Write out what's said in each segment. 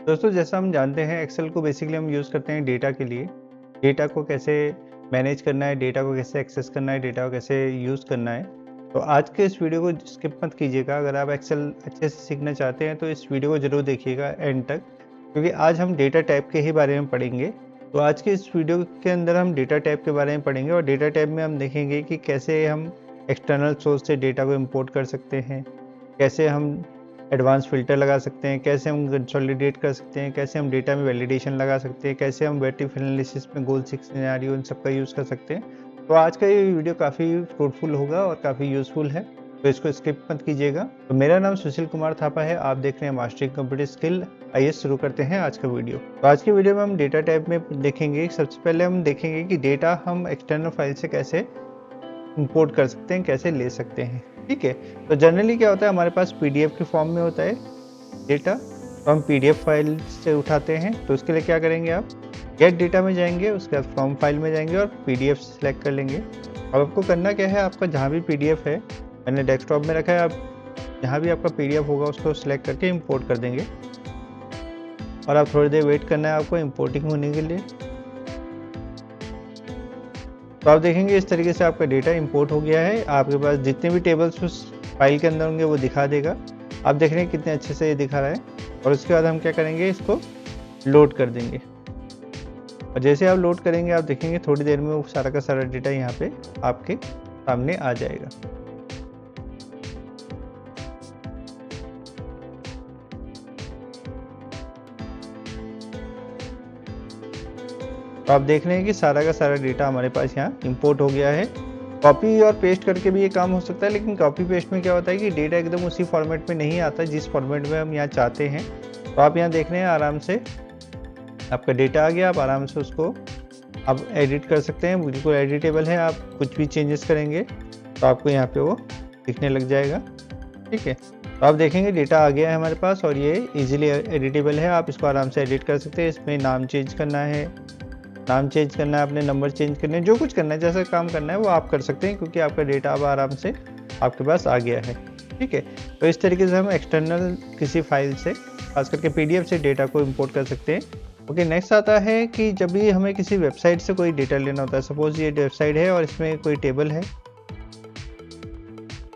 दोस्तों जैसा हम जानते हैं एक्सेल को बेसिकली हम यूज़ करते हैं डेटा के लिए। डेटा को कैसे मैनेज करना है, डेटा को कैसे एक्सेस करना है, डेटा को कैसे यूज़ करना है। तो आज के इस वीडियो को स्किप मत कीजिएगा। अगर आप एक्सेल अच्छे से सीखना चाहते हैं तो इस वीडियो को ज़रूर देखिएगा एंड तक, क्योंकि आज हम डेटा टाइप के ही बारे में पढ़ेंगे। तो आज के इस वीडियो के अंदर हम डेटा टाइप के बारे में पढ़ेंगे और डेटा टाइप में हम देखेंगे कि कैसे हम एक्सटर्नल सोर्स से डेटा को इम्पोर्ट कर सकते हैं, कैसे हम एडवांस फ़िल्टर लगा सकते हैं, कैसे हम कंसोलिडेट कर सकते हैं, कैसे हम डेटा में वैलिडेशन लगा सकते हैं, कैसे हम वेटिव एनालिसिस में गोल 6 सिनेरियो इन सब का यूज़ कर सकते हैं। तो आज का ये वीडियो काफ़ी फ्रूटफुल होगा और काफ़ी यूज़फुल है, तो इसको स्किप मत कीजिएगा। तो मेरा नाम सुशील कुमार थापा है, आप देख रहे हैं मास्टरिंग कंप्यूटर स्किल। आइए शुरू करते हैं आज का वीडियो। तो आज की वीडियो में हम डेटा टाइप में देखेंगे। सबसे पहले हम देखेंगे कि डेटा हम एक्सटर्नल फाइल से कैसे इंपोर्ट कर सकते हैं, कैसे ले सकते हैं। ठीक है, तो जनरली क्या होता है, हमारे पास पीडीएफ के फॉर्म में होता है डेटा, तो हम पीडीएफ फाइल से उठाते हैं। तो उसके लिए क्या करेंगे, आप गेट डेटा में जाएंगे, उसके बाद फ्रॉम फाइल में जाएंगे और पीडीएफ सेलेक्ट कर लेंगे। अब आपको करना क्या है, आपका जहाँ भी पीडीएफ है, मैंने डेस्कटॉप में रखा है, आप जहाँ भी आपका पीडीएफ होगा उसको सेलेक्ट करके इंपोर्ट कर देंगे और आप थोड़ी देर वेट करना है आपको इंपोर्टिंग होने के लिए। तो आप देखेंगे इस तरीके से आपका डेटा इंपोर्ट हो गया है। आपके पास जितने भी टेबल्स उस फाइल के अंदर होंगे वो दिखा देगा। आप देख रहे हैं कितने अच्छे से ये दिखा रहा है। और उसके बाद हम क्या करेंगे, इसको लोड कर देंगे। और जैसे आप लोड करेंगे आप देखेंगे थोड़ी देर में वो सारा का सारा डेटा यहाँ पे आपके सामने आ जाएगा। तो आप देख रहे हैं कि सारा का सारा डेटा हमारे पास यहाँ इंपोर्ट हो गया है। कॉपी और पेस्ट करके भी ये काम हो सकता है, लेकिन कॉपी पेस्ट में क्या होता है कि डेटा एकदम उसी फॉर्मेट में नहीं आता जिस फॉर्मेट में हम यहाँ चाहते हैं। तो आप यहाँ देख रहे हैं आराम से आपका डेटा आ गया। आप आराम से उसको आप एडिट कर सकते हैं, बिल्कुल एडिटेबल है। आप कुछ भी चेंजेस करेंगे तो आपको यहाँ पे वो दिखने लग जाएगा। ठीक है, तो आप देखेंगे डेटा आ गया है हमारे पास और ये इजीली एडिटेबल है। आप इसको आराम से एडिट कर सकते हैं। इसमें नाम चेंज करना है, अपने नंबर चेंज करने हैं, जो कुछ करना है, जैसा काम करना है वो आप कर सकते हैं, क्योंकि आपका डेटा अब आराम से आपके पास आ गया है। ठीक है, तो इस तरीके से हम एक्सटर्नल किसी फाइल से, खास करके पीडीएफ से डेटा को इंपोर्ट कर सकते हैं। ओके, नेक्स्ट आता है कि जब भी हमें किसी वेबसाइट से कोई डेटा लेना होता है। सपोज ये वेबसाइट है और इसमें कोई टेबल है,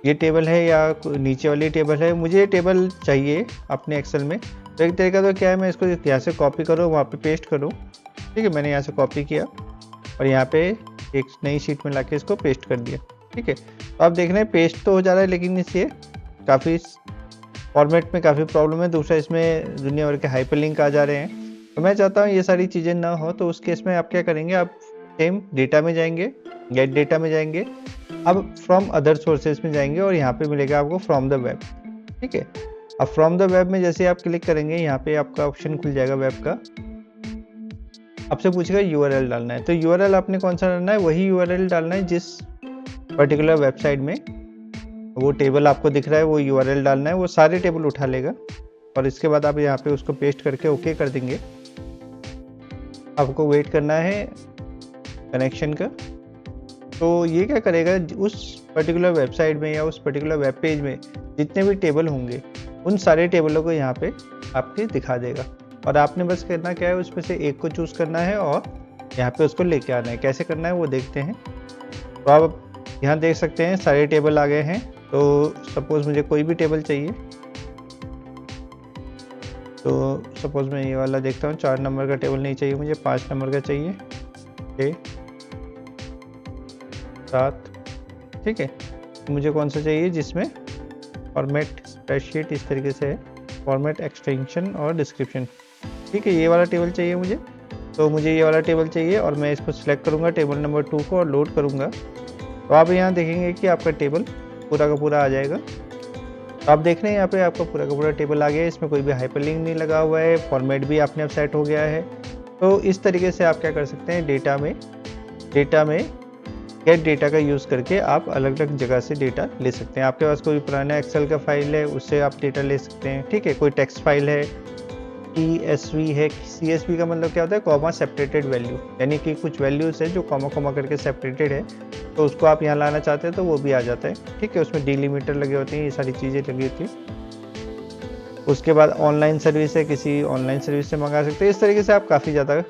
ये टेबल है या नीचे वाली टेबल है, मुझे ये टेबल चाहिए अपने एक्सेल में। तो एक तरीका तो क्या है, मैं इसको यहाँ से कॉपी करूँ, वहाँ पे पेस्ट करूँ। ठीक है, मैंने यहाँ से कॉपी किया और यहाँ पे एक नई शीट में लाके इसको पेस्ट कर दिया। ठीक है, तो आप देख रहे हैं पेस्ट तो हो जा रहा है, लेकिन इससे काफ़ी फॉर्मेट में काफ़ी प्रॉब्लम है। दूसरा, इसमें दुनिया भर के हाइपरलिंक आ जा रहे हैं। तो मैं चाहता हूँ ये सारी चीज़ें ना हो, तो उस केस में आप क्या करेंगे, आप सेम डेटा में जाएंगे, गेट डेटा में जाएंगे, अब फ्रॉम अदर सोर्सेज में जाएंगे और यहाँ पे मिलेगा आपको फ्रॉम द वेब। ठीक है, अब फ्रॉम द वेब में जैसे आप क्लिक करेंगे, यहाँ पे आपका ऑप्शन खुल जाएगा वेब का। आपसे पूछेगा यूआरएल डालना है, तो यूआरएल आपने कौन सा डालना है, वही यूआरएल डालना है जिस पर्टिकुलर वेबसाइट में वो टेबल आपको दिख रहा है, वो यूआरएल डालना है। वो सारे टेबल उठा लेगा और इसके बाद आप यहाँ पे उसको पेस्ट करके ओके कर देंगे। आपको वेट करना है कनेक्शन का। तो ये क्या करेगा, उस पर्टिकुलर वेबसाइट में या उस पर्टिकुलर वेब पेज में जितने भी टेबल होंगे उन सारे टेबलों को यहाँ पे आपके दिखा देगा। और आपने बस करना क्या है, उसमें से एक को चूज़ करना है और यहाँ पे उसको लेके आना है। कैसे करना है वो देखते हैं। तो आप यहाँ देख सकते हैं सारे टेबल आ गए हैं। तो सपोज़ मुझे कोई भी टेबल चाहिए, तो सपोज़ मैं ये वाला देखता हूँ। 4 नंबर का टेबल नहीं चाहिए मुझे, 5 नंबर का चाहिए, 6, 7। ठीक है, मुझे कौन सा चाहिए जिसमें फॉर्मेट स्प्रेडशीट इस तरीके से है, फॉर्मेट एक्सटेंशन और डिस्क्रिप्शन। ठीक है, ये वाला टेबल चाहिए मुझे, तो मुझे ये वाला टेबल चाहिए और मैं इसको सिलेक्ट करूँगा टेबल नंबर 2 को और लोड करूँगा। तो आप यहाँ देखेंगे कि आपका टेबल पूरा का पूरा आ जाएगा। तो आप देख रहे हैं यहाँ पे आपका पूरा का पूरा टेबल आ गया है। इसमें कोई भी हाइपरलिंक नहीं लगा हुआ है, फॉर्मेट भी अपने आप सेट हो गया है। तो इस तरीके से आप क्या कर सकते हैं, डेटा में गेट डेटा का यूज़ करके आप अलग अलग जगह से डेटा ले सकते हैं। आपके पास कोई पुराना एक्सेल का फाइल है, उससे आप डेटा ले सकते हैं। ठीक है, कोई टेक्स्ट फाइल है, CSV है। CSV का मतलब क्या होता है, कॉमा सेपरेटेड वैल्यू, यानी कि कुछ वैल्यूज है जो कॉमा कॉमा करके सेपरेटेड है, तो उसको आप यहाँ लाना चाहते हैं तो वो भी आ जाता है। ठीक है, उसमें डिलीमीटर लगे होते हैं, ये सारी चीज़ें लगी होती हैं। उसके बाद ऑनलाइन सर्विस है, किसी ऑनलाइन सर्विस से मंगा सकते हैं। इस तरीके से आप काफ़ी ज़्यादा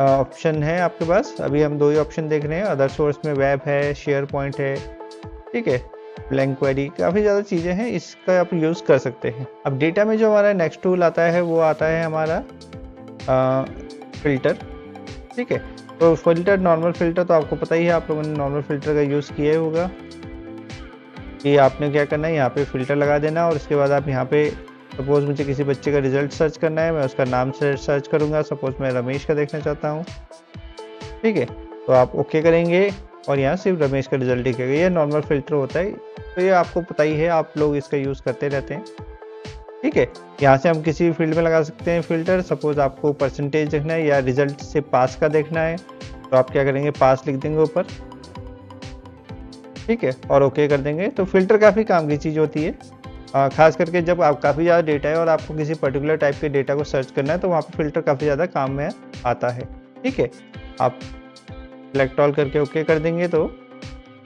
ऑप्शन है आपके पास। अभी हम 2 ही ऑप्शन देख रहे हैं। अदर सोर्स में वेब है, शेयर पॉइंट है, ठीक है, ब्लैंक क्वेरी, काफ़ी ज़्यादा चीज़ें हैं, इसका आप यूज़ कर सकते हैं। अब डेटा में जो हमारा नेक्स्ट टूल आता है वो आता है हमारा फ़िल्टर, ठीक है। तो फ़िल्टर, नॉर्मल फ़िल्टर तो आपको पता ही है, आप लोगों ने नॉर्मल फ़िल्टर का यूज़ किया ही होगा। कि आपने क्या करना है, यहाँ पे फ़िल्टर लगा देना और उसके बाद आप यहाँ पे सपोज़ मुझे किसी बच्चे का रिज़ल्ट सर्च करना है, मैं उसका नाम से सर्च करूँगा। सपोज़ मैं रमेश का देखना चाहता हूँ, ठीक है। तो आप ओके करेंगे और यहाँ सिर्फ रमेश का रिज़ल्ट दिखेगा। ये नॉर्मल फ़िल्टर होता है, तो ये आपको पता ही है, आप लोग इसका यूज़ करते रहते हैं, ठीक है। यहाँ से हम किसी भी फील्ड में लगा सकते हैं फ़िल्टर। सपोज़ आपको परसेंटेज देखना है या रिज़ल्ट से पास का देखना है, तो आप क्या करेंगे, पास लिख देंगे ऊपर, ठीक है, और ओके कर देंगे। तो फ़िल्टर काफ़ी काम की चीज़ होती है, ख़ास करके जब आप काफ़ी ज़्यादा डेटा है और आपको किसी पर्टिकुलर टाइप के डेटा को सर्च करना है, तो वहाँ पे फ़िल्टर काफ़ी ज़्यादा काम में आता है, ठीक है। आप सिलेक्ट ऑल करके ओके कर देंगे तो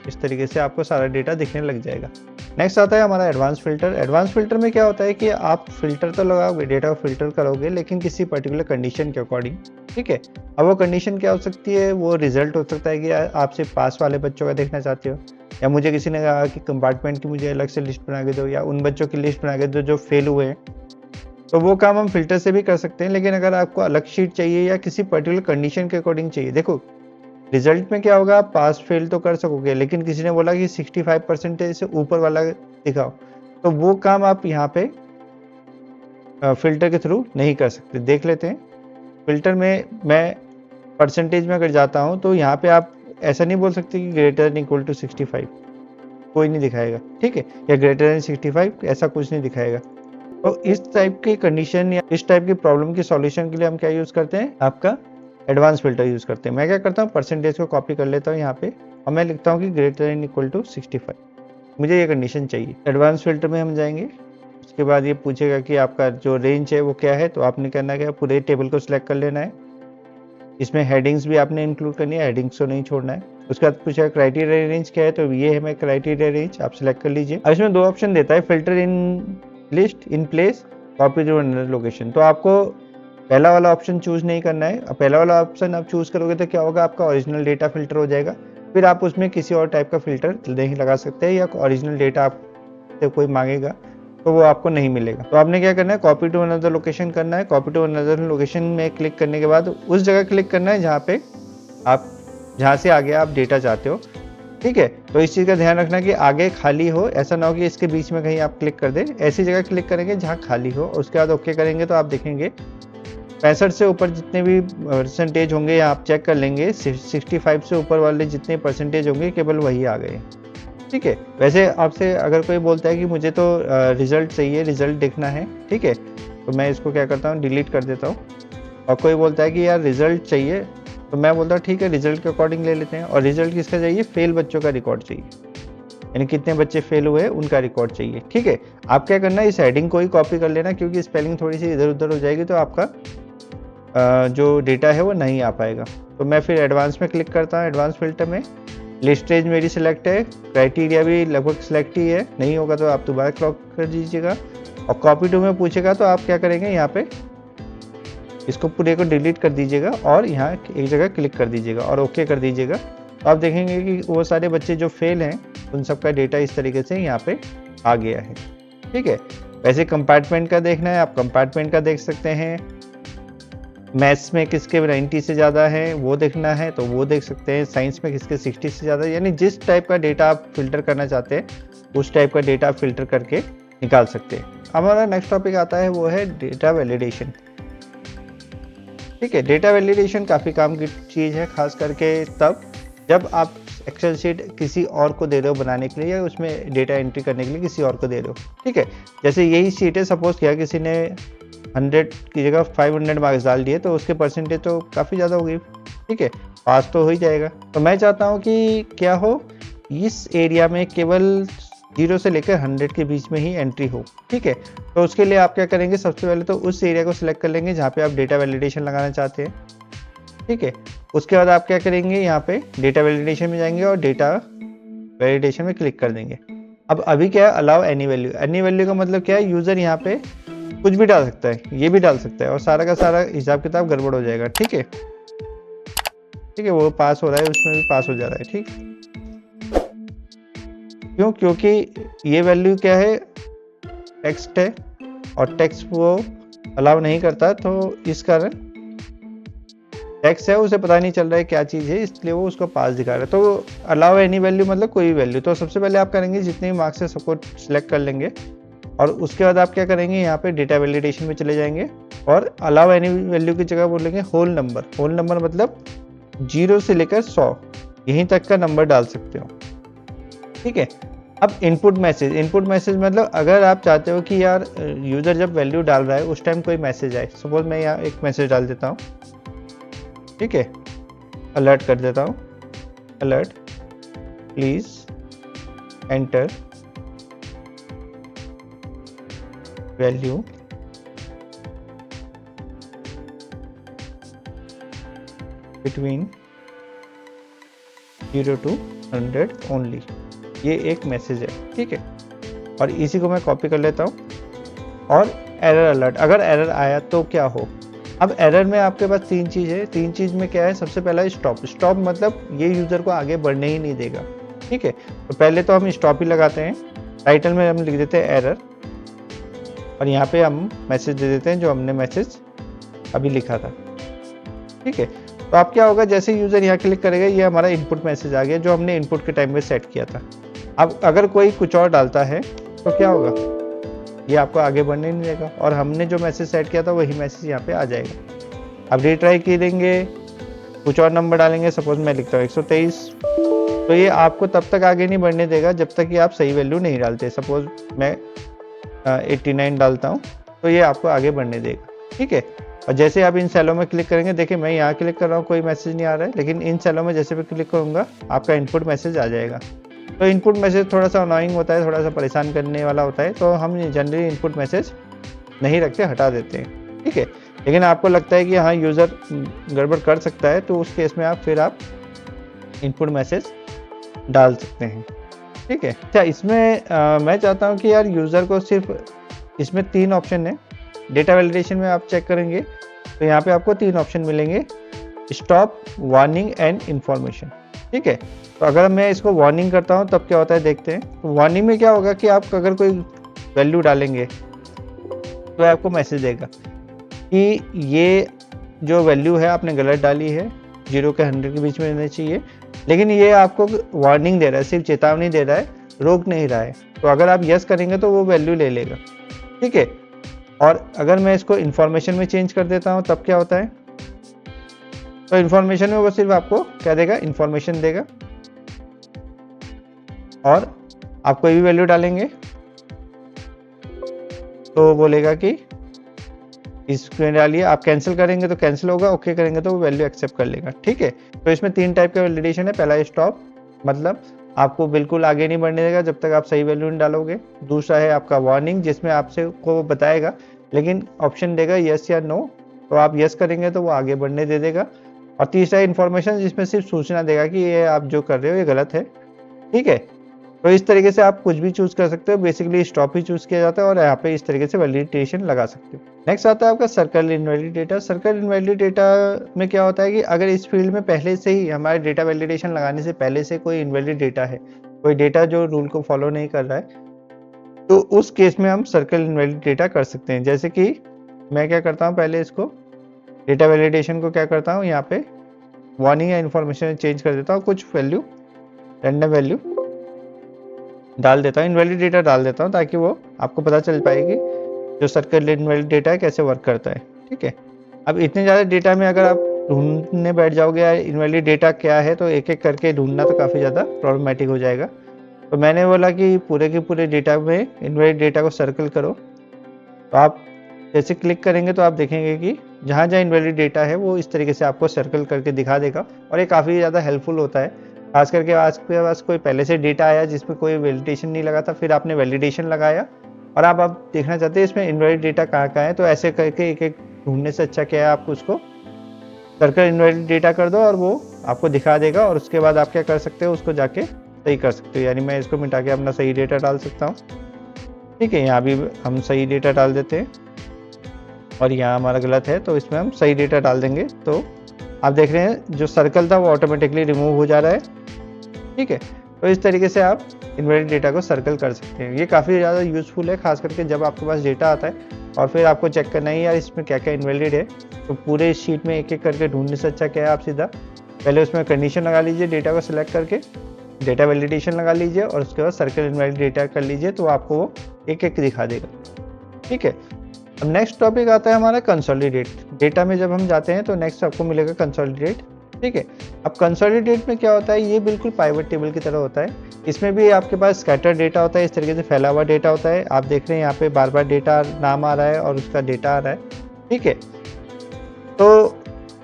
इस तरीके से आपको सारा डेटा दिखने लग जाएगा। नेक्स्ट आता है हमारा एडवांस फ़िल्टर। एडवांस फ़िल्टर में क्या होता है कि आप फ़िल्टर तो लगाओगे, डेटा को फ़िल्टर करोगे, लेकिन किसी पर्टिकुलर कंडीशन के अकॉर्डिंग, ठीक है। अब वो कंडीशन क्या हो सकती है, वो रिज़ल्ट हो सकता है कि आप सिर्फ पास वाले बच्चों का देखना चाहते हो, या मुझे किसी ने कहा कि कंपार्टमेंट की मुझे अलग से लिस्ट बना के दो, या उन बच्चों की लिस्ट बना के दो जो फेल हुए हैं। तो वो काम हम फ़िल्टर से भी कर सकते हैं, लेकिन अगर आपको अलग शीट चाहिए या किसी पर्टिकुलर कंडीशन के अकॉर्डिंग चाहिए, देखो रिजल्ट में क्या होगा, आप पास फेल तो कर सकोगे, लेकिन किसी ने बोला कि 65% से ऊपर वाला दिखाओ, तो वो काम आप यहाँ पे फ़िल्टर के थ्रू नहीं कर सकते। देख लेते हैं, फ़िल्टर में मैं परसेंटेज में अगर जाता हूँ, तो यहाँ पे आप ऐसा नहीं बोल सकते कि ग्रेटर देन इक्वल टू 65, कोई नहीं दिखाएगा, ठीक है, या ग्रेटर देन 65, ऐसा कुछ नहीं दिखाएगा। तो इस टाइप की कंडीशन या इस टाइप की प्रॉब्लम की सॉल्यूशन के लिए हम क्या यूज़ करते हैं, आपका एडवांस फ़िल्टर यूज़ करते हैं। मैं क्या करता हूँ, परसेंटेज को कॉपी कर लेता हूँ यहाँ पे, और मैं लिखता हूँ कि ग्रेटर देन इक्वल टू 65, मुझे ये कंडीशन चाहिए। एडवांस फ़िल्टर में हम जाएंगे, उसके बाद ये पूछेगा कि आपका जो रेंज है वो क्या है, तो आपने करना क्या, पूरे टेबल को सिलेक्ट कर लेना है। इसमें हेडिंग्स भी आपने इंक्लूड करनी है, हेडिंग्स को नहीं छोड़ना है। उसके बाद पूछेगा क्राइटेरिया रेंज क्या है, तो ये है मैं क्राइटेरिया रेंज, आप सिलेक्ट कर लीजिए। अब इसमें 2 ऑप्शन देता है, filter in list, in place, copy to another location. तो आपको पहला वाला ऑप्शन चूज़ नहीं करना है। पहला वाला ऑप्शन आप चूज़ करोगे तो क्या होगा, आपका ओरिजिनल डेटा फ़िल्टर हो जाएगा। फिर आप उसमें किसी और टाइप का फ़िल्टर नहीं लगा सकते, या ओरिजिनल डेटा आपसे कोई मांगेगा तो वो आपको नहीं मिलेगा। तो आपने क्या करना है, कॉपी टू अनदर लोकेशन करना है। कॉपी टू अनदर लोकेशन में क्लिक करने के बाद उस जगह क्लिक करना है जहाँ से आगे आप डेटा चाहते हो, ठीक है। तो इस चीज़ का ध्यान रखना कि आगे खाली हो, ऐसा ना हो कि इसके बीच में कहीं आप क्लिक कर दें। ऐसी जगह क्लिक करेंगे जहाँ खाली हो, उसके बाद ओके करेंगे तो आप देखेंगे 65 से ऊपर जितने भी परसेंटेज होंगे, या आप चेक कर लेंगे 65 से ऊपर वाले जितने परसेंटेज होंगे, केवल वही आ गए, ठीक है। वैसे आपसे अगर कोई बोलता है कि मुझे तो रिजल्ट चाहिए, रिजल्ट देखना है, ठीक है, तो मैं इसको क्या करता हूँ, डिलीट कर देता हूँ। और कोई बोलता है कि यार रिजल्ट चाहिए, तो मैं बोलता हूँ ठीक है, रिजल्ट के अकॉर्डिंग ले लेते हैं। और रिजल्ट किसका चाहिए, फेल बच्चों का रिकॉर्ड चाहिए, यानी कितने बच्चे फेल हुए हैं उनका रिकॉर्ड चाहिए, ठीक है। आप क्या करना है, इस हेडिंग को ही कॉपी कर लेना, क्योंकि स्पेलिंग थोड़ी सी इधर उधर हो जाएगी तो आपका जो डेटा है वो नहीं आ पाएगा। तो मैं फिर एडवांस में क्लिक करता हूँ। एडवांस फ़िल्टर में लिस्ट रेंज मेरी सिलेक्ट है, क्राइटेरिया भी लगभग सिलेक्ट ही है, नहीं होगा तो आप दोबारा क्लिक कर दीजिएगा। और कॉपी टू में पूछेगा तो आप क्या करेंगे, यहाँ पे इसको पूरे को डिलीट कर दीजिएगा और यहाँ एक जगह क्लिक कर दीजिएगा और ओके कर दीजिएगा। तो आप देखेंगे कि वो सारे बच्चे जो फेल हैं उन सब का डेटा इस तरीके से यहाँ पे आ गया है, ठीक है। वैसे कंपार्टमेंट का देखना है, आप कंपार्टमेंट का देख सकते हैं। मैथ्स में किसके 90 से ज़्यादा है वो देखना है तो वो देख सकते हैं। साइंस में किसके 60 से ज़्यादा, यानी जिस टाइप का डेटा आप फिल्टर करना चाहते हैं उस टाइप का डेटा आप फिल्टर करके निकाल सकते हैं। हमारा नेक्स्ट टॉपिक आता है वो है डेटा वैलिडेशन, ठीक है। डेटा वैलिडेशन काफ़ी काम की चीज़ है, खास करके तब जब आप एक्सेल शीट किसी और को दे रहे हो बनाने के लिए, या उसमें डेटा एंट्री करने के लिए किसी और को दे रहे हो, ठीक है। जैसे यही शीट है, सपोज किया किसी ने 100 की जगह 500 मार्क्स डाल दिए, तो उसके परसेंटेज तो काफ़ी ज़्यादा हो गई, ठीक है, पास तो हो ही जाएगा। तो मैं चाहता हूँ कि क्या हो, इस एरिया में केवल 0 से लेकर 100 के बीच में ही एंट्री हो, ठीक है। तो उसके लिए आप क्या करेंगे, सबसे पहले तो उस एरिया को सिलेक्ट कर लेंगे जहाँ पे आप डेटा वैलिडेशन लगाना चाहते हैं, ठीक है। उसके बाद आप क्या करेंगे, यहाँ पे डेटा वैलिडेशन में जाएंगे और डेटा वैलिडेशन में क्लिक कर देंगे। अब अभी क्या है, allow any value. Any value का मतलब क्या है, यूजर यहाँ पे कुछ भी डाल सकता है, ये भी डाल सकता है और सारा का सारा हिसाब किताब गड़बड़ हो जाएगा। ठीक है, ठीक है, वो पास हो रहा है, उसमें भी पास हो जा रहा है। ठीक, क्यों? क्योंकि ये वैल्यू क्या है, टेक्स्ट है और टेक्स्ट वो अलाउ नहीं करता, तो इस कारण टेक्स्ट है उसे पता नहीं चल रहा है क्या चीज़ है, इसलिए वो उसको पास दिखा रहा है। तो अलाउ एनी वैल्यू मतलब कोई भी वैल्यू। तो सबसे पहले आप करेंगे जितने भी मार्क्स है सबको सिलेक्ट कर लेंगे और उसके बाद आप क्या करेंगे, यहाँ पे डेटा वैलिडेशन में चले जाएंगे और अलाउ एनी वैल्यू की जगह बोलेंगे होल नंबर। होल नंबर मतलब 0 से लेकर 100 यहीं तक का नंबर डाल सकते हो। ठीक है, अब इनपुट मैसेज। इनपुट मैसेज मतलब अगर आप चाहते हो कि यार यूज़र जब वैल्यू डाल रहा है उस टाइम कोई मैसेज आए, सपोज मैं यहाँ एक मैसेज डाल देता हूँ। ठीक है, अलर्ट कर देता हूँ, alert please enter value between 0 to 100 only. ये एक मैसेज है। ठीक है, और इसी को मैं कॉपी कर लेता हूँ और एरर अलर्ट। अगर एरर आया तो क्या हो, अब एरर में आपके पास तीन चीज़ है। तीन चीज़ में क्या है, सबसे पहला स्टॉप। स्टॉप मतलब ये यूज़र को आगे बढ़ने ही नहीं देगा। ठीक है, तो पहले तो हम स्टॉप ही लगाते हैं। टाइटल में हम लिख देते हैं एरर और यहाँ पे हम मैसेज दे देते हैं जो हमने मैसेज अभी लिखा था। ठीक है, तो आप क्या होगा, जैसे यूज़र यहाँ क्लिक करेगा ये हमारा इनपुट मैसेज आ गया जो हमने इनपुट के टाइम में सेट किया था। अब अगर कोई कुछ और डालता है तो क्या होगा, ये आपको आगे बढ़ने नहीं देगा और हमने जो मैसेज सेट किया था वही मैसेज यहाँ पे आ जाएगा। अब रीट्राई करेंगे, कुछ और नंबर डालेंगे, सपोज मैं लिखता हूँ 123, तो ये आपको तब तक आगे नहीं बढ़ने देगा जब तक कि आप सही वैल्यू नहीं डालते। सपोज मैं 89 डालता हूँ तो ये आपको आगे बढ़ने देगा। ठीक है, और जैसे आप इन सेलों में क्लिक करेंगे, देखिए मैं यहाँ क्लिक कर रहा हूँ कोई मैसेज नहीं आ रहा है, लेकिन इन सेलों में जैसे भी क्लिक करूँगा आपका इनपुट मैसेज आ जाएगा। तो इनपुट मैसेज थोड़ा सा अनोइंग होता है, थोड़ा सा परेशान करने वाला होता है, तो हम जनरली इनपुट मैसेज नहीं रखते, हटा देते हैं। ठीक है, लेकिन आपको लगता है कि हाँ यूज़र गड़बड़ कर सकता है तो उस केस में आप इनपुट मैसेज डाल सकते हैं। ठीक है, अच्छा इसमें मैं चाहता हूँ कि यार यूज़र को सिर्फ, इसमें 3 ऑप्शन है। डेटा वैलिडेशन में आप चेक करेंगे तो यहाँ पे आपको 3 ऑप्शन मिलेंगे, स्टॉप, वार्निंग एंड इन्फॉर्मेशन। ठीक है, तो अगर मैं इसको वार्निंग करता हूँ तब क्या होता है देखते हैं। तो वार्निंग में क्या होगा कि आप अगर कोई वैल्यू डालेंगे तो आपको मैसेज देगा कि ये जो वैल्यू है आपने गलत डाली है, 0 के 100 के बीच में रहना चाहिए, लेकिन ये आपको वार्निंग दे रहा है, सिर्फ चेतावनी दे रहा है, रोक नहीं रहा है। तो अगर आप यस करेंगे तो वो वैल्यू ले लेगा। ठीक है, और अगर मैं इसको इन्फॉर्मेशन में चेंज कर देता हूँ तब क्या होता है, तो इन्फॉर्मेशन में वो सिर्फ आपको क्या देगा, इन्फॉर्मेशन देगा। और आप कोई भी वैल्यू डालेंगे तो बोलेगा कि इसमें डालिए, आप कैंसिल करेंगे तो कैंसिल होगा, ओके करेंगे तो वो वैल्यू एक्सेप्ट कर लेगा। ठीक है, तो इसमें 3 टाइप का वैलिडेशन है। पहला स्टॉप, मतलब आपको बिल्कुल आगे नहीं बढ़ने देगा जब तक आप सही वैल्यू नहीं डालोगे। दूसरा है आपका वार्निंग, जिसमें आपसे को बताएगा लेकिन ऑप्शन देगा यस या नो, तो आप यस करेंगे तो वो आगे बढ़ने दे देगा। और तीसरा इन्फॉर्मेशन, जिसमें सिर्फ सूचना देगा कि ये आप जो कर रहे हो ये गलत है। ठीक है, तो इस तरीके से आप कुछ भी चूज कर सकते हो। बेसिकली स्टॉप ही चूज किया जाता है और यहाँ पे इस तरीके से वैलिडेशन लगा सकते हो। नेक्स्ट आता है आपका circle invalid data. Circle invalid data में क्या होता है कि अगर इस फील्ड में पहले से ही हमारे डेटा वैलिडेशन लगाने से पहले से कोई इनवैलिड डेटा है, कोई डेटा जो रूल को फॉलो नहीं कर रहा है, तो उस केस में हम सर्कल इनवैलिड डेटा कर सकते हैं। जैसे कि मैं क्या करता हूँ, पहले इसको डेटा वैलिडेशन को क्या करता हूँ, यहाँ पे वार्निंग या इन्फॉर्मेशन चेंज कर देता हूँ, कुछ वैल्यू, रैंडम वैल्यू डाल देता हूँ, इनवैलिड डेटा डाल देता हूँ, ताकि वो आपको पता चल पाएगी जो सर्कल इनवैलिड डेटा है कैसे वर्क करता है। ठीक है, अब इतने ज़्यादा डेटा में अगर आप ढूंढने बैठ जाओगे यार इनवैलिड डेटा क्या है, तो एक एक करके ढूंढना तो काफ़ी ज़्यादा प्रॉब्लमेटिक हो जाएगा। तो मैंने बोला कि पूरे के पूरे डेटा में इनवैलिड डेटा को सर्कल करो। तो आप जैसे क्लिक करेंगे तो आप देखेंगे कि जहाँ जहाँ इनवैलिड डेटा है वो इस तरीके से आपको सर्कल करके दिखा देगा, और ये काफ़ी ज़्यादा हेल्पफुल होता है। खास करके आपके पास कोई पहले से डेटा आया जिसमें कोई वैलिडेशन नहीं लगा था, फिर आपने वैलिडेशन लगाया और आप देखना चाहते हैं इसमें इनवैलिड डेटा कहाँ कहाँ है, तो ऐसे करके एक एक ढूंढने से अच्छा क्या है, आप उसको सर्कल इनवैलिड डेटा कर दो और वो आपको दिखा देगा। और उसके बाद आप क्या कर सकते हो, उसको जाके सही कर सकते हो। यानी मैं इसको मिटा के अपना सही डेटा डाल सकता हूँ। ठीक है, यहाँ भी हम सही डेटा डाल देते हैं और यहाँ हमारा गलत है तो इसमें हम सही डेटा डाल देंगे। तो आप देख रहे हैं जो सर्कल था वो ऑटोमेटिकली रिमूव हो जा रहा है। ठीक है, तो इस तरीके से आप इनवैलिड डेटा को सर्कल कर सकते हैं। ये काफ़ी ज़्यादा यूज़फुल है, खास करके जब आपके पास डेटा आता है और फिर आपको चेक करना है यार इसमें क्या क्या इनवैलिड है। तो पूरे शीट में एक एक करके ढूंढने से अच्छा क्या है, आप सीधा पहले उसमें कंडीशन लगा लीजिए, डेटा को सिलेक्ट करके डेटा वैलिडेशन लगा लीजिए और उसके बाद सर्कल इनवैलिड डेटा कर लीजिए, तो आपको वो एक एक दिखा देगा। ठीक है, अब नेक्स्ट टॉपिक आता है हमारा कंसोलिडेट। डेटा में जब हम जाते हैं तो नेक्स्ट आपको मिलेगा कंसोलिडेट। ठीक है, अब कंसोलिडेट में क्या होता है, ये बिल्कुल पाइवट टेबल की तरह होता है। इसमें भी आपके पास स्कैटर डेटा होता है, इस तरीके से फैला हुआ डेटा होता है। आप देख रहे हैं यहाँ पे बार बार डेटा नाम आ रहा है और उसका डेटा आ रहा है। ठीक है, तो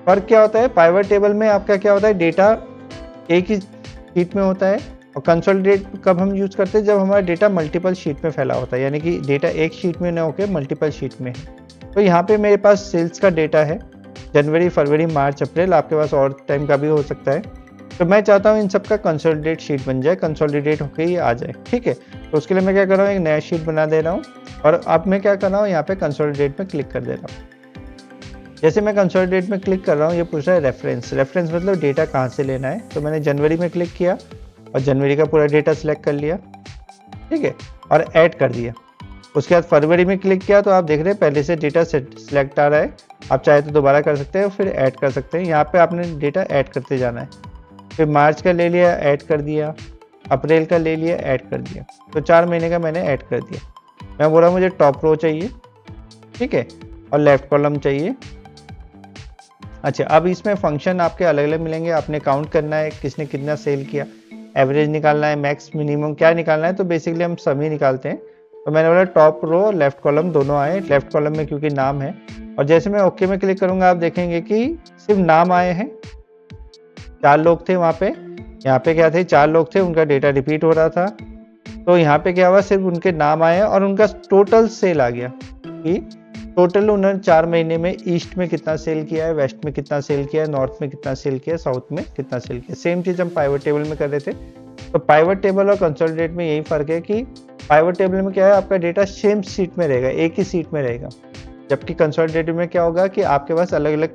फर्क क्या होता है, पाइवट टेबल में आपका क्या होता है, डेटा एक ही शीट में होता है और कंसोलिडेट कब हम यूज़ करते हैं, जब हमारा डेटा मल्टीपल शीट में फैला होता है, यानी कि डेटा एक शीट में ना होकर मल्टीपल शीट में है। तो यहाँ पे मेरे पास सेल्स का डेटा है, जनवरी, फरवरी, मार्च, अप्रैल, आपके पास और टाइम का भी हो सकता है। तो मैं चाहता हूँ इन सब का कंसोलिडेट शीट बन जाए, कंसोलिडेट होकर ही आ जाए। ठीक है, तो उसके लिए मैं क्या कर रहा हूँ, एक नया शीट बना दे रहा हूँ और अब मैं क्या कर रहा हूँ, यहाँ पे कंसोलिडेट में क्लिक कर दे रहा हूँ। जैसे मैं कंसोलिडेट में क्लिक कर रहा हूँ, ये पूछ रहा है रेफरेंस। रेफरेंस मतलब डेटा कहाँ से लेना है। तो मैंने जनवरी में क्लिक किया और जनवरी का पूरा डेटा सिलेक्ट कर लिया। ठीक है, और ऐड कर दिया। उसके बाद फरवरी में क्लिक किया तो आप देख रहे हैं पहले से डेटा सिलेक्ट आ रहा है। आप चाहे तो दोबारा कर सकते हैं, फिर ऐड कर सकते हैं। यहाँ पे आपने डेटा ऐड करते जाना है। फिर मार्च का ले लिया, ऐड कर दिया, अप्रैल का ले लिया, ऐड कर दिया। तो 4 महीने का मैंने ऐड कर दिया। मैं बोला मुझे टॉप रो चाहिए, ठीक है, और लेफ्ट कॉलम चाहिए। अच्छा, अब इसमें फंक्शन आपके अलग अलग मिलेंगे। आपने काउंट करना है किसने कितना सेल किया, एवरेज निकालना है, मैक्स मिनिमम क्या निकालना है। तो बेसिकली हम सभी निकालते हैं। तो मैंने बोला टॉप रो और लेफ्ट कॉलम दोनों आए, लेफ्ट कॉलम में क्योंकि नाम है। और जैसे मैं ओके में क्लिक करूंगा आप देखेंगे कि सिर्फ नाम आए हैं। 4 लोग थे वहाँ पे, यहाँ पे क्या थे, 4 लोग थे, उनका डेटा रिपीट हो रहा था। तो यहाँ पे क्या हुआ, सिर्फ उनके नाम आए और उनका टोटल सेल आ गया कि टोटल उन्होंने 4 महीने में ईस्ट में कितना सेल किया है, वेस्ट में कितना सेल किया है, नॉर्थ में कितना सेल किया है, साउथ में कितना सेल किया है। सेम चीज़ हम पाइवट टेबल में कर रहे थे। तो पाइवट टेबल और कंसोलिडेट में यही फर्क है कि पाइवट टेबल में क्या है, आपका डेटा सेम सीट में रहेगा, एक ही सीट में रहेगा। जबकि कंसोलिडेट में क्या होगा कि आपके पास अलग अलग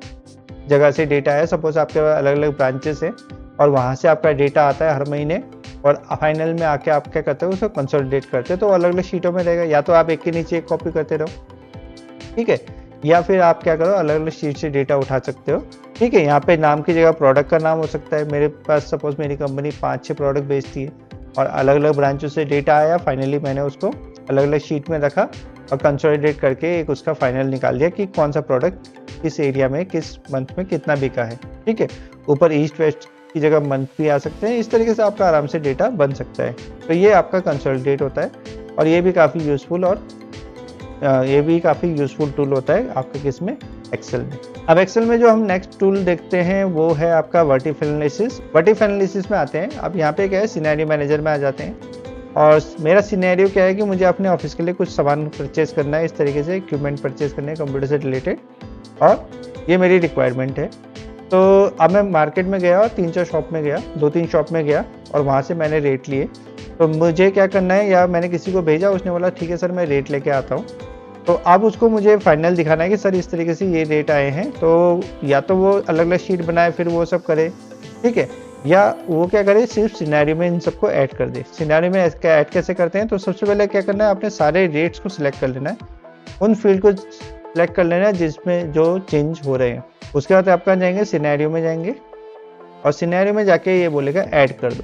जगह से डेटा है। सपोज आपके पास अलग अलग ब्रांचेस है और वहाँ से आपका डेटा आता है हर महीने और फाइनल में आके आप क्या करते हो, उसको कंसोलिडेट करते हो। तो अलग अलग शीटों में रहेगा, या तो आप एक के नीचे एक कॉपी करते रहो, ठीक है, या फिर आप क्या करो, अलग अलग शीट से डेटा उठा सकते हो। ठीक है, यहाँ पे नाम की जगह प्रोडक्ट का नाम हो सकता है। मेरे पास सपोज मेरी कंपनी 5-6 प्रोडक्ट बेचती है और अलग अलग ब्रांचों से डेटा आया, फाइनली मैंने उसको अलग अलग शीट में रखा और कंसोलिडेट करके एक उसका फाइनल निकाल दिया कि कौन सा प्रोडक्ट किस एरिया में किस मंथ में कितना बिका है। ठीक है, ऊपर ईस्ट वेस्ट की जगह मंथ भी आ सकते हैं। इस तरीके से आपका आराम से डेटा बन सकता है। तो ये आपका कंसोलिडेट होता है और ये भी काफ़ी यूज़फुल टूल होता है आपके किस में, एक्सेल में। अब एक्सेल में जो हम नेक्स्ट टूल देखते हैं वो है आपका वर्टिफ एनालिसिस। वर्टिफ एनालिसिस में आते हैं। अब यहाँ पे क्या है, सिनेरियो मैनेजर में आ जाते हैं और मेरा सिनेरियो क्या है कि मुझे अपने ऑफिस के लिए कुछ सामान परचेज करना है, इस तरीके से इक्विपमेंट परचेज करने हैं कंप्यूटर से रिलेटेड, और ये मेरी रिक्वायरमेंट है। तो अब मैं मार्केट में गया और 3-4 शॉप में गया, 2-3 शॉप में गया और वहाँ से मैंने रेट लिए। तो मुझे क्या करना है, या मैंने किसी को भेजा, उसने बोला ठीक है सर मैं रेट लेके आता हूँ। तो अब उसको मुझे फाइनल दिखाना है कि सर इस तरीके से ये रेट आए हैं। तो या तो वो अलग अलग शीट बनाए फिर वो सब करे, ठीक है, या वो क्या करे, सिर्फ सिनेरियो में इन सबको ऐड कर दे। सिनेरियो में ऐड कैसे करते हैं, तो सबसे पहले क्या करना है, आपने सारे रेट्स को सिलेक्ट कर लेना है, उन फील्ड को सिलेक्ट कर लेना है जिसमें जो चेंज हो रहे हैं। उसके बाद आप कहाँ जाएंगे, सिनेरियो में जाएंगे और सिनेरियो में जाके ये बोलेगा ऐड कर दो।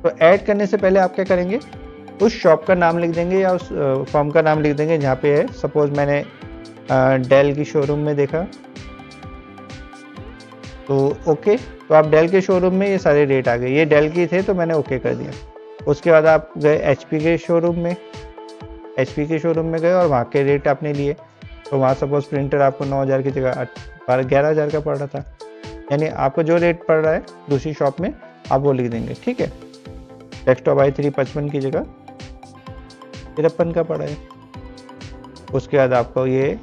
तो ऐड करने से पहले आप क्या करेंगे, उस शॉप का नाम लिख देंगे या उस फॉर्म का नाम लिख देंगे जहाँ पे है। सपोज मैंने डेल की शोरूम में देखा, तो ओके, तो आप डेल के शोरूम में ये सारे रेट आ गए, ये डेल की थे तो मैंने ओके कर दिया। उसके बाद आप गए एचपी के शोरूम में, एचपी के शोरूम में गए और वहाँ के रेट आपने लिए। तो वहाँ सपोज प्रिंटर आपको 9,000 की जगह 11,000 का पड़ रहा था, यानी आपको जो रेट पड़ रहा है दूसरी शॉप में आप वो लिख देंगे। ठीक है, डेस्कटॉप i3 55 की जगह 53 का पड़ा है। उसके बाद आपको ये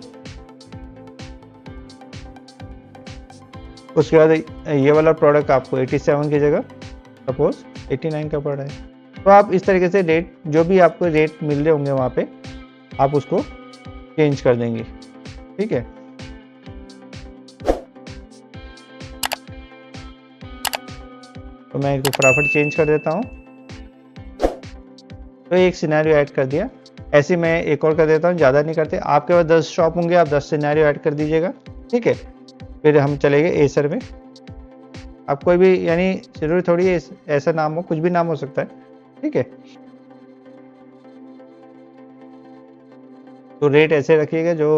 वाला प्रोडक्ट आपको 87 की जगह सपोज 89 का पड़ा है। तो आप इस तरीके से रेट, जो भी आपको रेट मिल रहे होंगे वहाँ पे, आप उसको चेंज कर देंगे। ठीक है, तो मैं इसको फटाफट चेंज कर देता हूँ। तो एक सिनेरियो ऐड कर दिया। ऐसे मैं एक और कर देता हूँ, ज़्यादा नहीं करते। आपके पास 10 शॉप होंगे, आप 10 सिनेरियो ऐड कर दीजिएगा। ठीक है, फिर हम चलेंगे एसर में। आप कोई भी, यानी जरूरी थोड़ी ऐसा नाम हो, कुछ भी नाम हो सकता है। ठीक है, तो रेट ऐसे रखिएगा जो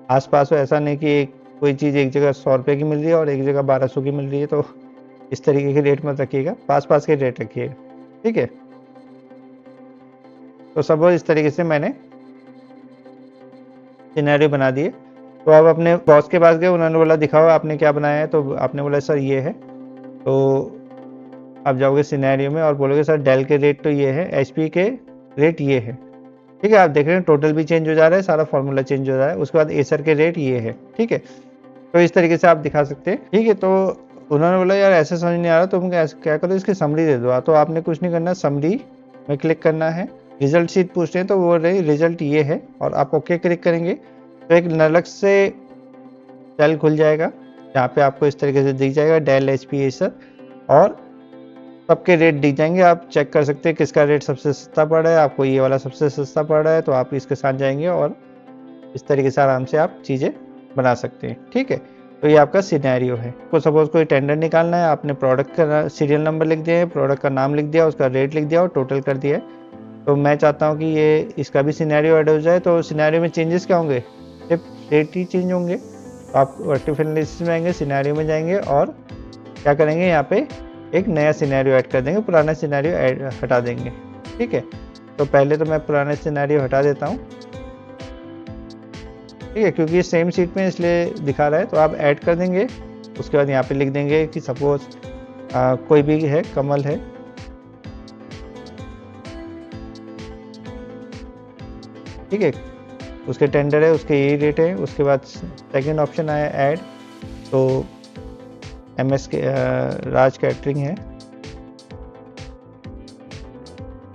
आसपास हो। ऐसा नहीं कि कोई चीज़ एक जगह 100 रुपये की मिल रही है और एक जगह 1200 की मिल रही है, तो इस तरीके के रेट मत रखिएगा, पास पास के रेट रखिएगा। ठीक है, तो सब इस तरीके से मैंने सिनेरियो बना दिए। तो अब अपने बॉस के पास गए, उन्होंने बोला दिखाओ आपने क्या बनाया है। तो आपने बोला सर ये है। तो आप जाओगे सिनेरियो में और बोलोगे सर डेल के रेट तो ये है, एचपी के रेट ये है। ठीक है, आप देख रहे हैं टोटल भी चेंज हो जा रहा है, सारा फॉर्मूला चेंज हो रहा है। उसके बाद एसर के रेट ये है। ठीक है, तो इस तरीके से आप दिखा सकते हैं। ठीक है, तो उन्होंने बोला यार ऐसे समझ नहीं आ रहा, तुम क्या करो, इसकी समरी दे दो। तो आपने कुछ नहीं करना, समरी में क्लिक करना है। रिजल्ट शीट पूछते हैं तो वो रही रिजल्ट ये है, और आप ओके क्लिक करेंगे तो एक अलग से सेल खुल जाएगा, जहाँ पे आपको इस तरीके से दिख जाएगा डेल एचपी एसर, और सबके रेट दिख जाएंगे। आप चेक कर सकते हैं किसका रेट सबसे सस्ता पड़ रहा है। आपको ये वाला सबसे सस्ता पड़ रहा है, तो आप इसके साथ जाएंगे और इस तरीके से आराम से आप चीज़ें बना सकते हैं। ठीक है, तो ये आपका सिनेरियो है। को सपोज कोई टेंडर निकालना है, आपने प्रोडक्ट का सीरियल नंबर लिख दिया है, प्रोडक्ट का नाम लिख दिया, उसका रेट लिख दिया और टोटल कर दिया है। तो मैं चाहता हूँ कि ये इसका भी सिनेरियो ऐड हो जाए। तो सिनेरियो में चेंजेस क्या होंगे, सिर्फ रेट ही चेंज होंगे। तो आप वर्टिकल एनालिसिस में आएंगे, सिनेरियो में जाएंगे और क्या करेंगे, यहाँ पे एक नया सिनेरियो ऐड कर देंगे, पुराना सिनेरियो हटा देंगे। ठीक है, तो पहले तो मैं पुराना सिनेरियो हटा देता हूँ। ठीक है, क्योंकि ये सेम सीट में इसलिए दिखा रहा है, तो आप ऐड कर देंगे। उसके बाद यहाँ पे लिख देंगे कि सपोज कोई भी है, कमल है। ठीक है, उसके टेंडर है, उसके यही रेट है। उसके बाद सेकंड ऑप्शन आया ऐड, तो एमएस के राज कैटरिंग है,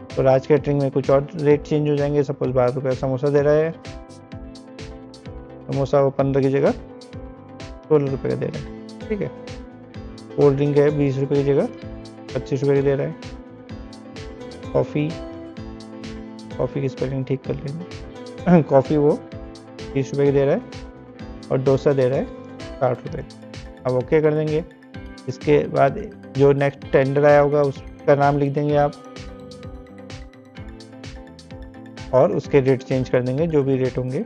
तो राज कैटरिंग में कुछ और रेट चेंज हो जाएंगे। सपोज 12 रुपये समोसा दे रहा है, समोसा वो 15 की जगह 16 रुपये का दे रहा है। ठीक है, कोल्ड ड्रिंक है 20 रुपये की जगह 25 रुपये की दे रहा है। कॉफ़ी की स्पेलिंग ठीक कर लेंगे। कॉफ़ी वो 30 रुपये की दे रहा है और डोसा दे रहा है 60 रुपये। अब ओके कर देंगे। इसके बाद जो नेक्स्ट टेंडर आया होगा उसका नाम लिख देंगे आप, और उसके रेट चेंज कर देंगे, जो भी रेट होंगे।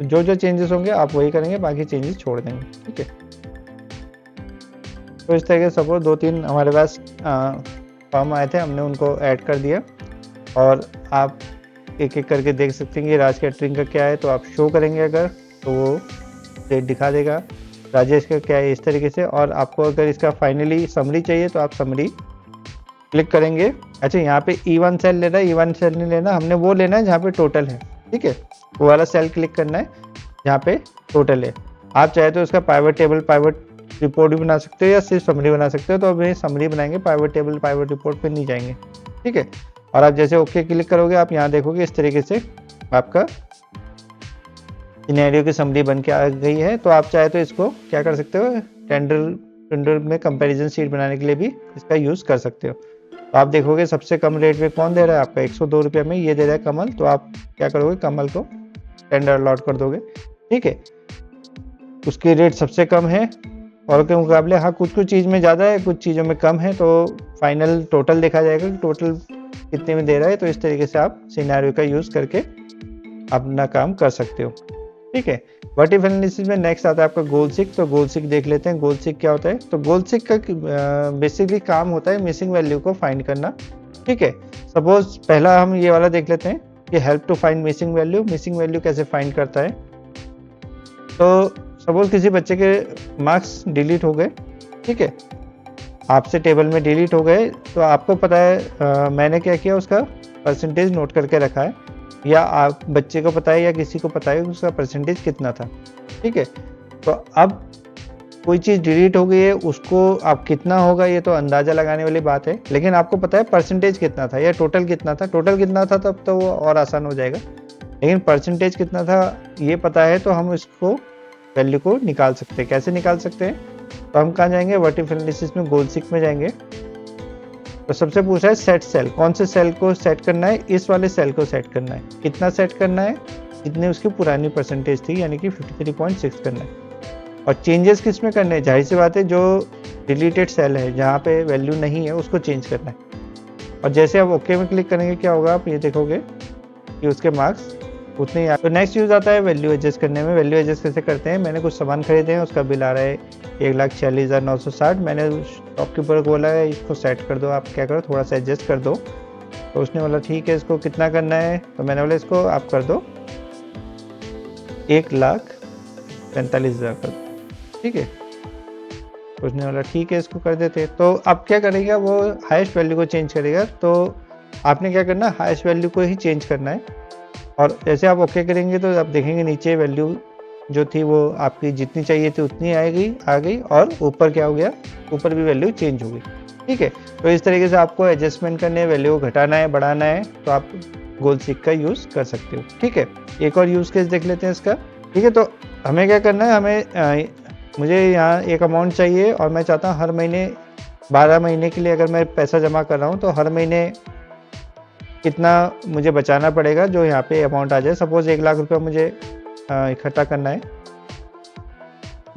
जो जो चेंजेस होंगे आप वही करेंगे, बाकी चेंजेस छोड़ देंगे। ठीक है, तो इस तरीके से सपोज 2-3 हमारे पास फॉर्म आए थे, हमने उनको ऐड कर दिया। और आप एक एक करके देख सकते हैं कि राज कैटरिंग का क्या है। तो आप शो करेंगे अगर, तो वो रेट दिखा देगा। राजेश का क्या है, इस तरीके से। और आपको अगर इसका फाइनली समरी चाहिए तो आप समरी क्लिक करेंगे। अच्छा, यहाँ पे E1 सेल लेना है, E1 सेल नहीं लेना, हमने वो लेना है जहाँ पे टोटल है। ठीक है, वो वाला सेल क्लिक करना है जहाँ पे टोटल है। आप चाहे तो उसका पाइवट टेबल, पाइवट रिपोर्ट भी बना सकते हो या सिर्फ समरी बना सकते हो। तो अभी समरी बनाएंगे, पाइवट टेबल, पाइवट रिपोर्ट पे नहीं जाएंगे। ठीक है, और आप जैसे ओके क्लिक करोगे, आप यहाँ देखोगे इस तरीके से आपका सिनेरियो की समरी बन के आ गई है। तो आप चाहे तो इसको क्या कर सकते हो, टेंडर में कंपैरिजन शीट बनाने के लिए भी इसका यूज़ कर सकते हो। तो आप देखोगे सबसे कम रेट में कौन दे रहा है, आपका 102 रुपये में ये दे रहा है कमल। तो आप क्या करोगे, कमल को टेंडर अलॉट कर दोगे। ठीक है, उसके रेट सबसे कम है और के मुकाबले। हाँ, कुछ चीज़ में ज़्यादा है, कुछ चीज़ों में कम है। तो फाइनल टोटल देखा जाएगा कि टोटल कितने में दे रहा है। तो इस तरीके से आप सिनेरियो का यूज़ करके अपना काम कर सकते हो। ठीक है, वर्टिकल एनालिसिस में नेक्स्ट आता है आपका गोल सीक। तो गोल सीक देख लेते हैं, गोल सीक क्या होता है। तो गोल सीक का बेसिकली काम होता है मिसिंग वैल्यू को फाइंड करना। ठीक है, सपोज पहला हम ये वाला देख लेते हैं कि help to find missing value. Missing value कैसे फाइंड करता है। तो सपोज किसी बच्चे के मार्क्स डिलीट हो गए। ठीक है, आपसे टेबल में डिलीट हो गए, तो आपको पता है मैंने क्या किया, उसका परसेंटेज नोट करके रखा है, या आप बच्चे को पता है या किसी को पता है उसका परसेंटेज कितना था। ठीक है, तो अब कोई चीज़ डिलीट हो गई है, उसको आप कितना होगा ये तो अंदाज़ा लगाने वाली बात है, लेकिन आपको पता है परसेंटेज कितना था या टोटल कितना था। टोटल कितना था तब तो वो और आसान हो जाएगा, लेकिन परसेंटेज कितना था ये पता है तो हम इसको वैल्यू को निकाल सकते हैं। कैसे निकाल सकते हैं? तो हम कहाँ जाएंगे, वर्टिकल एनालिसिस में गोल सीक में जाएंगे। तो सबसे पूछा है सेट सेल, कौन से सेल को सेट करना है? इस वाले सेल को सेट करना है। कितना सेट करना है? जितनी उसकी पुरानी परसेंटेज थी, यानी कि 53.6 करना है। और चेंजेस किस में करने हैं? जाहिर सी बात है, जो डिलीटेड सेल है जहाँ पे वैल्यू नहीं है उसको चेंज करना है। और जैसे आप ओके में क्लिक करेंगे क्या होगा, आप ये देखोगे कि उसके मार्क्स उतने ही। तो नेक्स्ट यूज आता है वैल्यू एडजस्ट करने में। वैल्यू एडजस्ट कैसे करते हैं? मैंने कुछ सामान खरीदे हैं, उसका बिल आ रहा है 1,46,960। मैंने शॉपकीपर को बोला है इसको सेट कर दो, आप क्या करो थोड़ा सा एडजस्ट कर दो। तो उसने बोला ठीक है, इसको कितना करना है? तो मैंने बोला इसको आप कर दो 1,45,000 कर दो, ठीक है। तो उसने बोला ठीक है, इसको कर देते। तो अब क्या करेगा, वो हाईएस्ट वैल्यू को चेंज करेगा। तो आपने क्या करना है, हाईएस्ट वैल्यू को ही चेंज करना है। और जैसे आप ओके करेंगे तो आप देखेंगे नीचे वैल्यू जो थी वो आपकी जितनी चाहिए थी उतनी आ गई, और ऊपर क्या हो गया, ऊपर भी वैल्यू चेंज हो गई, ठीक है। तो इस तरीके से आपको एडजस्टमेंट करने है, वैल्यू को घटाना है बढ़ाना है, तो आप गोल सीक का यूज़ कर सकते हो, ठीक है। एक और यूज़ केस देख लेते हैं इसका, ठीक है। तो हमें क्या करना है, मुझे यहाँ एक अमाउंट चाहिए और मैं चाहता हूँ हर महीने 12 महीने के लिए अगर मैं पैसा जमा कर रहा हूँ तो हर महीने कितना मुझे बचाना पड़ेगा जो यहाँ पे अमाउंट आ जाए। सपोज 1 लाख रुपये मुझे इकट्ठा करना है,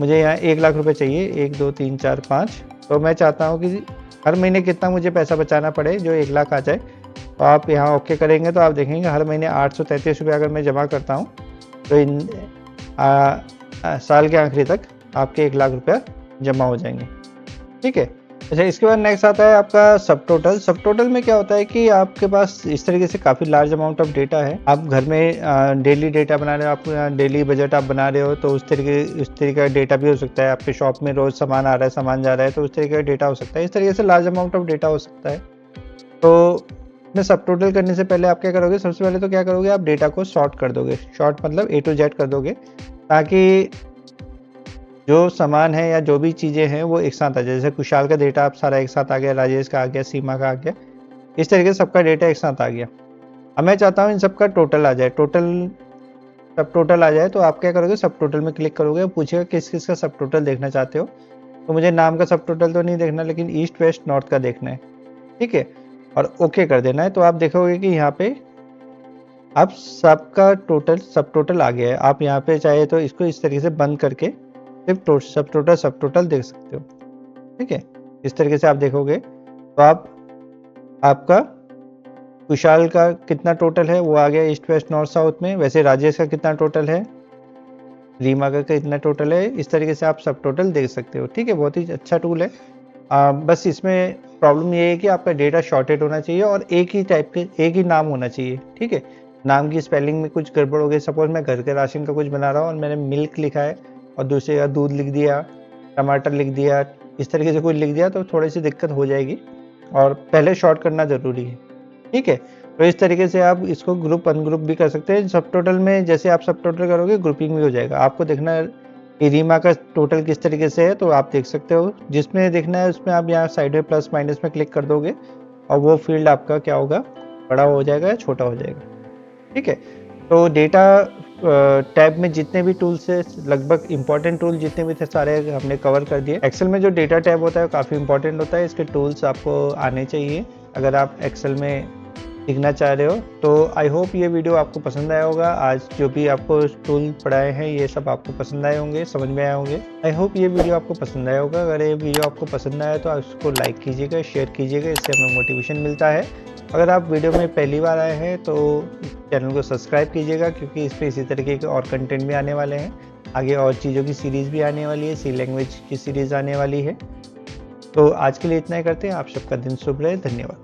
मुझे यहाँ 1 लाख रुपए चाहिए, 1 2 3 4 5। तो मैं चाहता हूँ कि हर महीने कितना मुझे पैसा बचाना पड़े जो 1 लाख आ जाए। तो आप यहाँ ओके करेंगे तो आप देखेंगे हर महीने 833 रुपये अगर मैं जमा करता हूँ तो साल के आखिरी तक आपके 1 लाख रुपया जमा हो जाएंगे, ठीक है। अच्छा, इसके बाद नेक्स्ट आता है आपका सब टोटल। सब टोटल में क्या होता है कि आपके पास इस तरीके से काफ़ी लार्ज अमाउंट ऑफ डेटा है। आप घर में डेली डेटा बना रहे हो, आप डेली बजट आप बना रहे हो, तो उस तरीके का डेटा भी हो सकता है। आपके शॉप में रोज़ सामान आ रहा है, सामान जा रहा है, तो उस तरीके का डेटा हो सकता है। इस तरीके से लार्ज अमाउंट ऑफ डेटा हो सकता है। तो में सब टोटल करने से पहले आप क्या करोगे, सबसे पहले तो क्या करोगे, आप डेटा को शॉर्ट कर दोगे। शॉर्ट मतलब A to Z कर दोगे, ताकि जो सामान है या जो भी चीज़ें हैं वो एक साथ आ जाए। जैसे कुशाल का डेटा आप सारा एक साथ आ गया, राजेश का आ गया, सीमा का आ गया, इस तरीके से सबका डेटा एक साथ आ गया। अब मैं चाहता हूँ इन सबका टोटल आ जाए, सब टोटल आ जाए। तो आप क्या करोगे, सब टोटल में क्लिक करोगे, पूछेगा किस किस का सब टोटल देखना चाहते हो। तो मुझे नाम का सब टोटल तो नहीं देखना, लेकिन ईस्ट वेस्ट नॉर्थ का देखना है, ठीक है। और ओके कर देना है। तो आप देखोगे कि यहाँ पे अब सबका टोटल सब टोटल आ गया है। आप यहाँ पे चाहे तो इसको इस तरीके से बंद करके सिर्फ सब टोटल देख सकते हो, ठीक है। इस तरीके से आप देखोगे तो आपका कुशाल का कितना टोटल है वो आ गया ईस्ट वेस्ट नॉर्थ साउथ में। वैसे राजेश का कितना टोटल है, रीमा का कितना टोटल है, इस तरीके से आप सब टोटल देख सकते हो, ठीक है। बहुत ही अच्छा टूल है। बस इसमें प्रॉब्लम ये है कि आपका डेटा शॉर्टेड होना चाहिए और एक ही नाम होना चाहिए, ठीक है। नाम की स्पेलिंग में कुछ गड़बड़ हो गई, सपोज मैं घर के राशन का कुछ बना रहा हूँ और मैंने मिल्क लिखा है और दूसरे का दूध लिख दिया, टमाटर लिख दिया, इस तरीके से कुछ लिख दिया तो थोड़ी सी दिक्कत हो जाएगी, और पहले शॉर्ट करना ज़रूरी है, ठीक है। तो इस तरीके से आप इसको ग्रुप अनग्रुप भी कर सकते हैं। सब टोटल में जैसे आप सब टोटल करोगे ग्रुपिंग भी हो जाएगा। आपको देखना है कि रीमा का टोटल किस तरीके से है, तो आप देख सकते हो। जिसमें देखना है उसमें आप यहाँ साइड में प्लस माइनस में क्लिक कर दोगे और वो फील्ड आपका क्या होगा, बड़ा हो जाएगा या छोटा हो जाएगा, ठीक है। तो डेटा टैब में जितने भी टूल्स है, लगभग इंपॉर्टेंट टूल जितने भी थे सारे हमने कवर कर दिए। एक्सेल में जो डेटा टैब होता है काफ़ी इंपॉर्टेंट होता है, इसके टूल्स आपको आने चाहिए अगर आप एक्सेल में सीखना चाह रहे हो। तो आई होप ये वीडियो आपको पसंद आया होगा। आज जो भी आपको टूल पढ़ाए हैं ये सब आपको पसंद आए होंगे, समझ में आए होंगे। आई होप ये वीडियो आपको पसंद आया होगा। अगर ये वीडियो आपको पसंद आया तो आप उसको लाइक कीजिएगा, शेयर कीजिएगा, इससे हमें मोटिवेशन मिलता है। अगर आप वीडियो में पहली बार आए हैं तो चैनल को सब्सक्राइब कीजिएगा, क्योंकि इस पर इसी तरीके के और कंटेंट भी आने वाले हैं। आगे और चीज़ों की सीरीज़ भी आने वाली है, सी लैंग्वेज की सीरीज़ आने वाली है। तो आज के लिए इतना ही करते हैं। आप सबका दिन शुभ रहे। धन्यवाद।